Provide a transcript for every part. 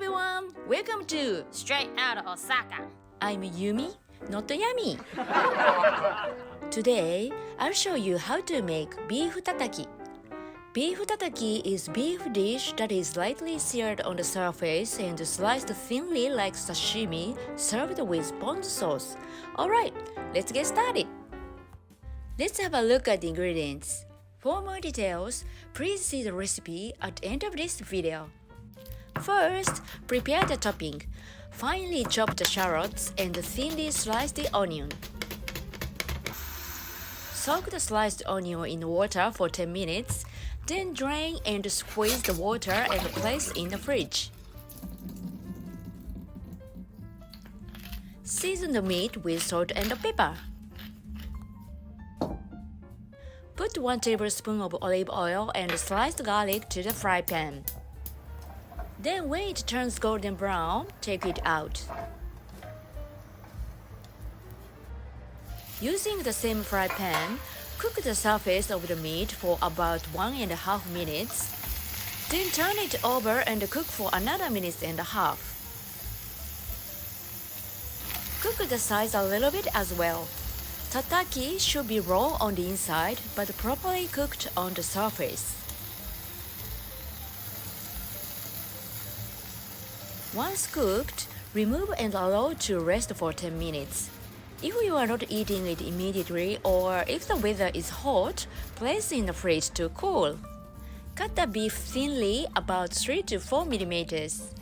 everyone! Welcome to Straight out of Osaka. I'm Yumi, not Yami. Today, I'll show you how to make beef tataki. Beef tataki is beef dish that is lightly seared on the surface and sliced thinly like sashimi, served with Ponzu sauce. Alright, let's get started. Let's have a look at the ingredients. For more details, please see the recipe at the end of this video. First, prepare the topping. Finely chop the shallots and thinly slice the onion. Soak the sliced onion in water for 10 minutes, then drain and squeeze the water and place in the fridge. Season the meat with salt and pepper. Put 1 tablespoon of olive oil and sliced garlic to the fry pan. Then when it turns golden brown, take it out. Using the same fry pan, cook the surface of the meat for about 1.5 minutes. Then turn it over and cook for another 1.5 minutes. Cook the sides a little bit as well. Tataki should be raw on the inside but properly cooked on the surface. Once cooked, remove and allow to rest for 10 minutes. If you are not eating it immediately or if the weather is hot, place in the fridge to cool. Cut the beef thinly, about 3 to 4 millimeters.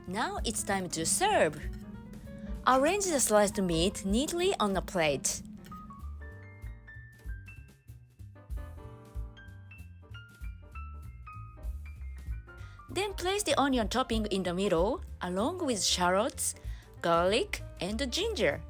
Now it's time to serve. Arrange the sliced meat neatly on a plate. Then place the onion topping in the middle, along with shallots, garlic, and ginger.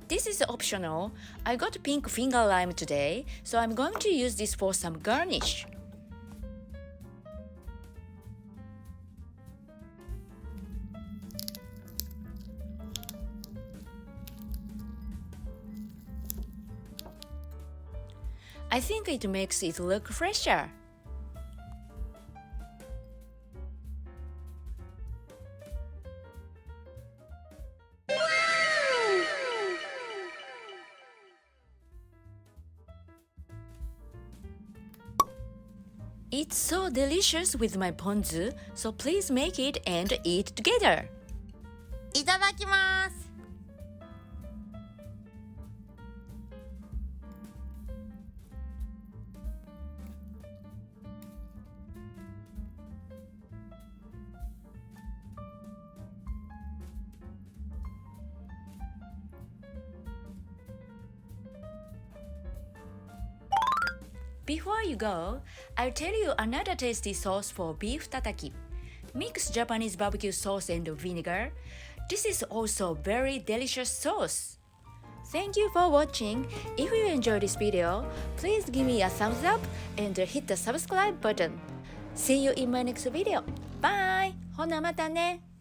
This is optional. I got pink finger lime today, so I'm going to use this for some garnish. I think it makes it look fresher. It's so delicious with my ponzu, so please make it and eat together. いただきます。Before you go, I'll tell you another tasty sauce for beef tataki. Mix Japanese BBQ sauce and vinegar. This is also very delicious sauce. Thank you for watching. If you enjoyed this video, please give me a thumbs up and hit the subscribe button. See you in my next video. Bye! ほなまたね!